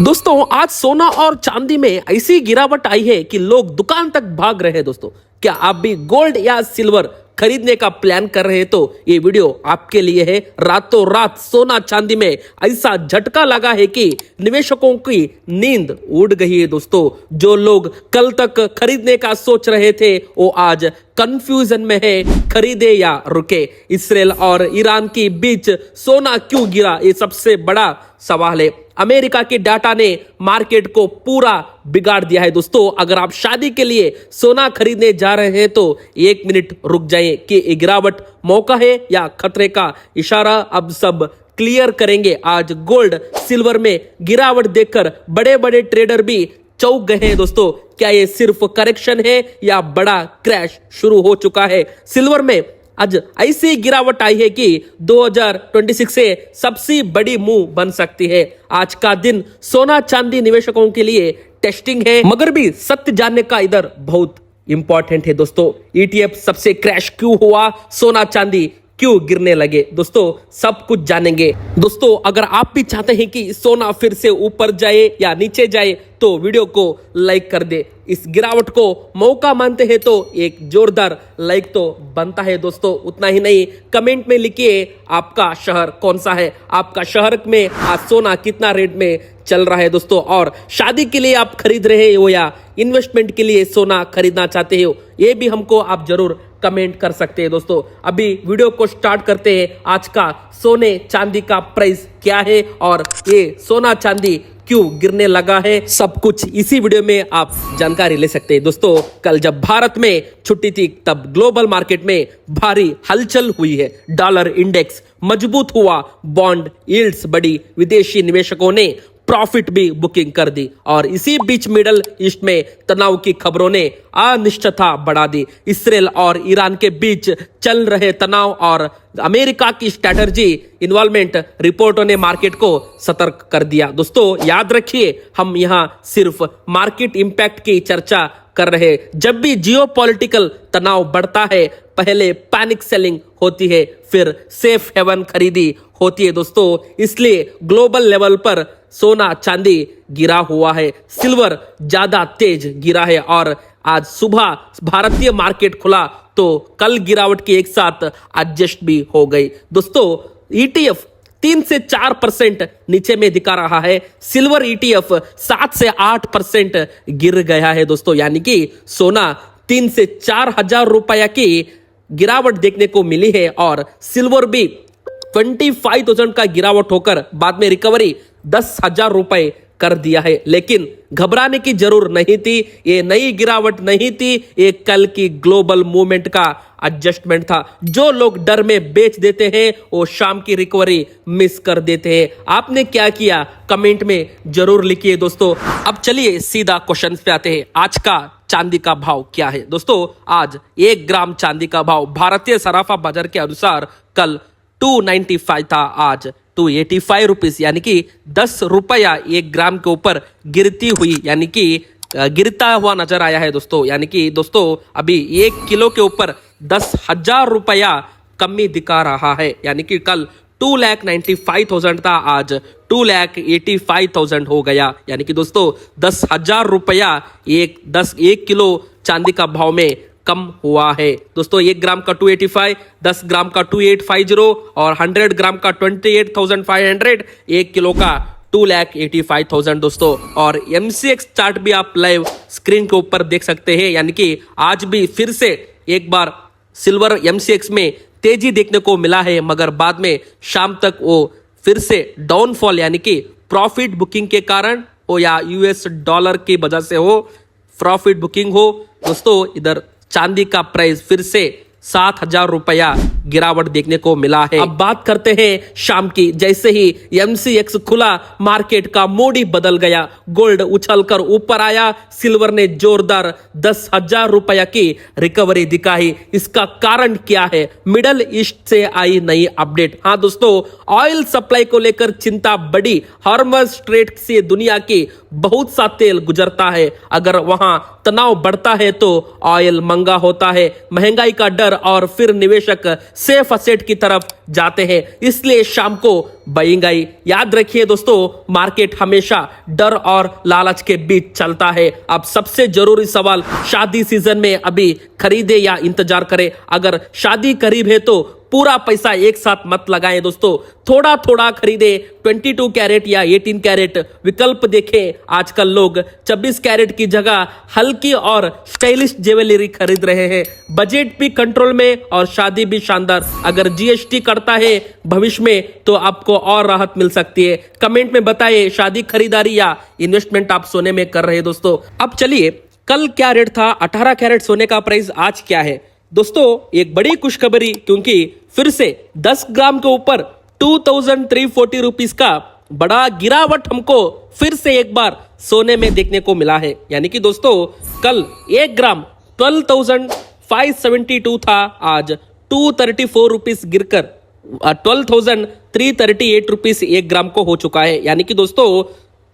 दोस्तों आज सोना और चांदी में ऐसी गिरावट आई है कि लोग दुकान तक भाग रहे हैं। दोस्तों क्या आप भी गोल्ड या सिल्वर खरीदने का प्लान कर रहे हैं तो ये वीडियो आपके लिए है। रातों रात सोना चांदी में ऐसा झटका लगा है कि निवेशकों की नींद उड़ गई है। दोस्तों जो लोग कल तक खरीदने का सोच रहे थे वो आज कंफ्यूजन में है, खरीदे या रुके। इसराइल और ईरान के बीच सोना क्यों गिरा, ये सबसे बड़ा सवाल है। अमेरिका के डाटा ने मार्केट को पूरा बिगाड़ दिया है। दोस्तों अगर आप शादी के लिए सोना खरीदने जा रहे हैं तो 1 मिनट रुक जाएं कि ये गिरावट मौका है या खतरे का इशारा, अब सब क्लियर करेंगे। आज गोल्ड सिल्वर में गिरावट देखकर बड़े बड़े ट्रेडर भी चौंक गए हैं। दोस्तों क्या ये सिर्फ करेक्शन है या बड़ा क्रैश शुरू हो चुका है? सिल्वर में आज ऐसी गिरावट आई है कि 2026 से सबसे बड़ी मूव बन सकती है। आज का दिन सोना चांदी निवेशकों के लिए टेस्टिंग है, मगर भी सत्य जानने का इधर बहुत इंपॉर्टेंट है। दोस्तों ETF सबसे क्रैश क्यों हुआ, सोना चांदी क्यों गिरने लगे, दोस्तों सब कुछ जानेंगे। दोस्तों अगर आप भी चाहते हैं कि सोना फिर से ऊपर जाए या नीचे जाए तो वीडियो को लाइक कर दे। इस गिरावट को मौका मानते हैं तो एक जोरदार लाइक तो बनता है। दोस्तों उतना ही नहीं, कमेंट में लिखिए आपका शहर कौन सा है, आपका शहर में आज सोना कितना रेट में चल रहा है। दोस्तों और शादी के लिए आप खरीद रहे हो या इन्वेस्टमेंट के लिए सोना खरीदना चाहते हो, ये भी हमको आप जरूर कमेंट कर सकते हैं। दोस्तों अभी वीडियो को स्टार्ट करते हैं। आज का सोने चांदी का प्राइस क्या है और ये सोना चांदी क्यों गिरने लगा है, सब कुछ इसी वीडियो में आप जानकारी ले सकते हैं। दोस्तों कल जब भारत में छुट्टी थी तब ग्लोबल मार्केट में भारी हलचल हुई है। डॉलर इंडेक्स मजबूत हुआ, बॉन्ड यील्ड्स बढ़ी, विदेशी निवेशकों ने प्रॉफिट भी बुकिंग कर दी और इसी बीच मिडल ईस्ट में तनाव की खबरों ने अनिश्चितता बढ़ा दी। इसराइल और ईरान के बीच चल रहे तनाव और अमेरिका की स्ट्रैटेजी इन्वॉल्वमेंट रिपोर्टों ने मार्केट को सतर्क कर दिया। दोस्तों याद रखिए हम यहां सिर्फ मार्केट इंपैक्ट की चर्चा कर रहे हैं। जब भी जियोपॉलिटिकल तनाव बढ़ता है पहले पैनिक सेलिंग होती है, फिर सेफ हेवन खरीदी होती है। दोस्तों इसलिए ग्लोबल लेवल पर सोना चांदी गिरा हुआ है, सिल्वर ज्यादा तेज गिरा है और आज सुबह भारतीय मार्केट खुला तो कल गिरावट की एक साथ एडजस्ट भी हो गई। दोस्तों ETF 3 से 4% नीचे में दिखा रहा है, सिल्वर ETF 7 से 8% गिर गया है। दोस्तों यानी कि सोना 3 से 4 हजार रुपया की गिरावट देखने को मिली है और सिल्वर भी 25,000 का गिरावट होकर बाद में रिकवरी 10,000 रुपए कर दिया है। लेकिन घबराने की जरूरत नहीं थी, ये नई गिरावट नहीं थी, ये कल की ग्लोबल मूवमेंट का एडजस्टमेंट था। जो लोग डर में बेच देते हैं वो शाम की रिकवरी मिस कर देते हैं। आपने क्या किया कमेंट में जरूर लिखिए। दोस्तों अब चलिए सीधा क्वेश्चन पे आते हैं। आज का चांदी का भाव क्या है? दोस्तों आज 1 ग्राम चांदी का भाव भारतीय सराफा बाजार के अनुसार कल 295 था, आज 285 रुपीज यानी कि 10 रुपया 1 ग्राम के ऊपर गिरती हुई यानी कि गिरता हुआ नजर आया है। दोस्तों यानी कि दोस्तों अभी 1 किलो के ऊपर 10,000 रुपया कमी दिखा रहा है। यानी कि कल 2,95,000 था, आज 2,85,000 हो गया। यानी कि दोस्तों 10,000 रुपया 1 किलो चांदी का भाव में कम हुआ है। दोस्तों 1 ग्राम का 285, 10 ग्राम का 2850 और 100 ग्राम का 28,500, 1 किलो का 2,85,000। दोस्तों और MCX चार्ट भी आप लाइव स्क्रीन के ऊपर देख सकते हैं। यानी कि आज भी फिर से एक बार सिल्वर MCX में तेजी देखने को मिला है, मगर बाद में शाम तक वो फिर से डाउनफॉल यानी कि प्रॉफिट बुकिंग के कारण हो या US डॉलर की वजह से हो, प्रॉफिट बुकिंग हो। दोस्तों इधर चांदी का प्राइस फिर से 7,000 रुपया गिरावट देखने को मिला है। अब बात करते हैं शाम की। जैसे ही MCX खुला मार्केट का मूड ही बदल गया, गोल्ड उछलकर ऊपर आया, सिल्वर ने जोरदार 10,000 रुपया की रिकवरी दिखाई। इसका कारण क्या है? मिडल ईस्ट से आई नई अपडेट। हाँ दोस्तों ऑयल सप्लाई को लेकर चिंता बढ़ी, हॉर्मज स्ट्रेट से दुनिया की बहुत सा तेल गुजरता है। अगर वहां तनाव बढ़ता है तो ऑयल महंगा होता है, महंगाई का डर, और फिर निवेशक सेफ असेट की तरफ जाते हैं। इसलिए शाम को बाइंग आई। याद रखिए दोस्तों, मार्केट हमेशा डर और लालच के बीच चलता है। अब सबसे जरूरी सवाल, शादी सीजन में अभी खरीदे या इंतजार करें? अगर शादी करीब है तो पूरा पैसा एक साथ मत लगाएं दोस्तों, थोड़ा थोड़ा खरीदे। 22 कैरेट या 18 कैरेट विकल्प देखें। आजकल लोग 24 कैरेट की जगह हल्की और स्टाइलिश ज्वेलरी खरीद रहे हैं। बजट भी कंट्रोल में और शादी भी शानदार। अगर जीएसटी करता है भविष्य में तो आपको और राहत मिल सकती है। कमेंट में बताइए, शादी खरीदारी या इन्वेस्टमेंट आप सोने में कर रहे हैं दोस्तों। अब चलिए, कल क्या रेट था 18 कैरेट सोने का प्राइस आज क्या है दोस्तों? एक बड़ी खुशखबरी, क्योंकि फिर से 10 ग्राम के ऊपर 2340 रुपीस का बड़ा गिरावट हमको फिर से एक बार सोने में देखने को मिला है। यानी कि दोस्तों, कल 1 ग्राम 12,572 था, आज 234 रुपीस गिरकर 12,338 रुपीस 1 ग्राम को हो चुका है। यानी कि दोस्तों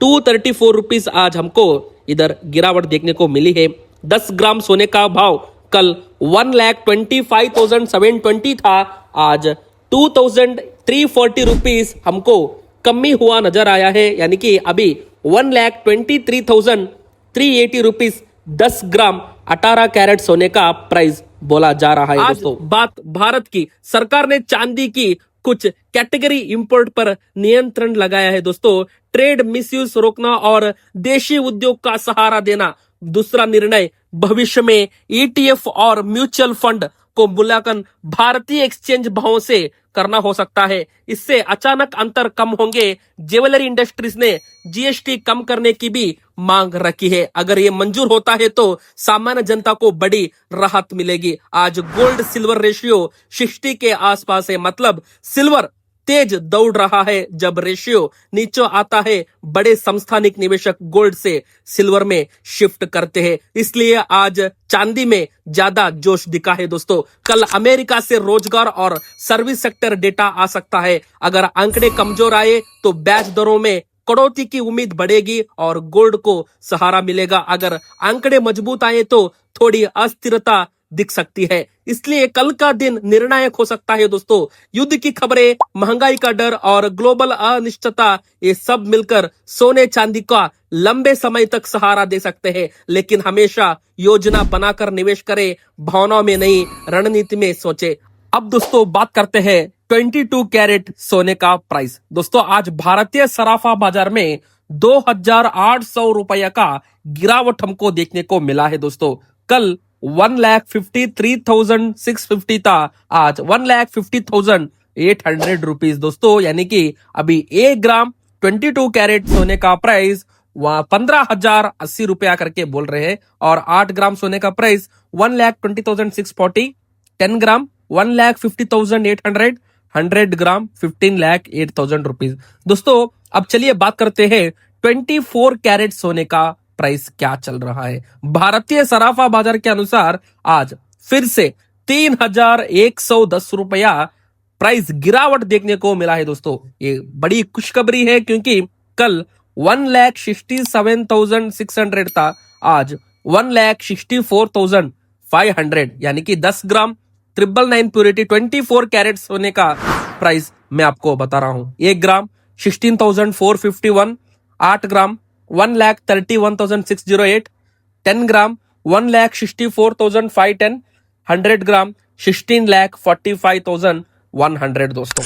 234 रुपीस आज हमको इधर गिरावट देखने को मिली है। 10 ग्राम सोने का भाव कल 1,25,720 था, आज 2,340 रुपीस हमको कमी हुआ नजर आया है। यानी कि अभी 1,23,380 रुपीस 10 ग्राम 18 कैरेट सोने का प्राइस बोला जा रहा है दोस्तों। बात भारत की, सरकार ने चांदी की कुछ कैटेगरी इंपोर्ट पर नियंत्रण लगाया है दोस्तों। ट्रेड मिसयूज रोकना और देशी उद्योग का सहारा देना। दूसरा निर्णय, भविष्य में ईटीएफ और म्यूचुअल फंड को मूल्यांकन भारतीय एक्सचेंज भावों से करना हो सकता है। इससे अचानक अंतर कम होंगे। ज्वेलरी इंडस्ट्रीज ने जीएसटी कम करने की भी मांग रखी है। अगर ये मंजूर होता है तो सामान्य जनता को बड़ी राहत मिलेगी। आज गोल्ड सिल्वर रेशियो 60 के आसपास है, मतलब सिल्वर तेज दौड़ रहा है। जब रेशियो नीचे आता है, बड़े संस्थानिक निवेशक गोल्ड से सिल्वर में शिफ्ट करते हैं। इसलिए आज चांदी में ज्यादा जोश दिखा है दोस्तों। कल अमेरिका से रोजगार और सर्विस सेक्टर डेटा आ सकता है। अगर आंकड़े कमजोर आए तो ब्याज दरों में कटौती की उम्मीद बढ़ेगी और गोल्ड को सहारा मिलेगा। अगर आंकड़े मजबूत आए तो थोड़ी अस्थिरता दिख सकती है। इसलिए कल का दिन निर्णायक हो सकता है दोस्तों। युद्ध की खबरें, महंगाई का डर और ग्लोबल अनिश्चितता, ये सब मिलकर सोने चांदी का लंबे समय तक सहारा दे सकते हैं। लेकिन हमेशा योजना बनाकर निवेश करें, भावनाओं में नहीं, रणनीति में सोचे। अब दोस्तों बात करते हैं 22 कैरेट सोने का प्राइस। दोस्तों आज भारतीय सराफा बाजार में 2,800 रुपया का गिरावट हमको देखने को मिला है दोस्तों। कल 1,53,650 था, आज 1,50,800 रुपीज दोस्तों। यानी कि अभी 1 ग्राम 22 कैरेट सोने का प्राइस 15,080 रुपया करके बोल रहे हैं, और 8 ग्राम सोने का प्राइस 1,20,640, 10 ग्राम 1,50,800, 100 ग्राम 15,08,000 रुपीज दोस्तों। अब चलिए बात करते हैं 24 कैरेट सोने का प्राइस क्या चल रहा है। भारतीय सराफा बाजार के अनुसार आज फिर से 3,110 रुपया प्राइस गिरावट देखने को मिला है दोस्तों। ये बड़ी खुशखबरी है, क्योंकि कल 1,67,600 था, आज 1,64,500। यानी कि 10 ग्राम 999 प्योरिटी 24 कैरेट सोने का प्राइस मैं आपको बता रहा हूं। 1 ग्राम 16,451, 8 ग्राम 1,31,608, 10 ग्राम 1,64,510, 100 ग्राम 16,45,100 दोस्तों।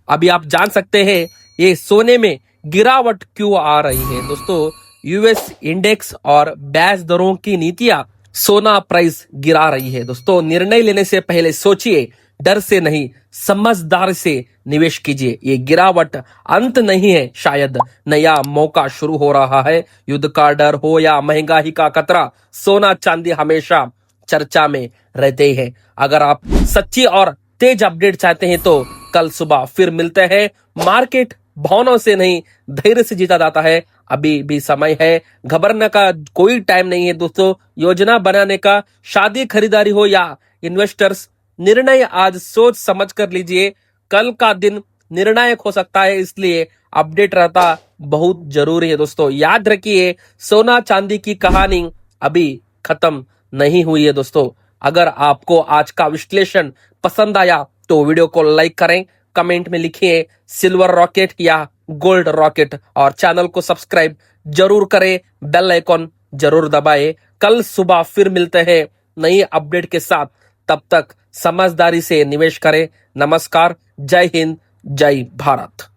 अभी आप जान सकते हैं ये सोने में गिरावट क्यों आ रही है दोस्तों। यूएस इंडेक्स और ब्याज दरों की नीतियां सोना प्राइस गिरा रही है दोस्तों। निर्णय लेने से पहले सोचिए, डर से नहीं समझदारी से निवेश कीजिए। ये गिरावट अंत नहीं है, शायद नया मौका शुरू हो रहा है। युद्ध का डर हो या महंगाई का खतरा, सोना चांदी हमेशा चर्चा में रहते हैं। अगर आप सच्ची और तेज अपडेट चाहते हैं तो कल सुबह फिर मिलते हैं। मार्केट भावनाओं से नहीं, धैर्य से जीता जाता है। अभी भी समय है, घबराने का कोई टाइम नहीं है दोस्तों। योजना बनाने का, शादी खरीदारी हो या इन्वेस्टर्स, निर्णय आज सोच समझ कर लीजिए। कल का दिन निर्णायक हो सकता है, इसलिए अपडेट रहता बहुत जरूरी है दोस्तों। याद रखिए, सोना चांदी की कहानी अभी खत्म नहीं हुई है दोस्तों। अगर आपको आज का विश्लेषण पसंद आया तो वीडियो को लाइक करें, कमेंट में लिखिए सिल्वर रॉकेट या गोल्ड रॉकेट, और चैनल को सब्सक्राइब जरूर करें, बेल आइकॉन जरूर दबाएं। कल सुबह फिर मिलते हैं नई अपडेट के साथ, तब तक समझदारी से निवेश करें। नमस्कार, जय हिंद, जय भारत।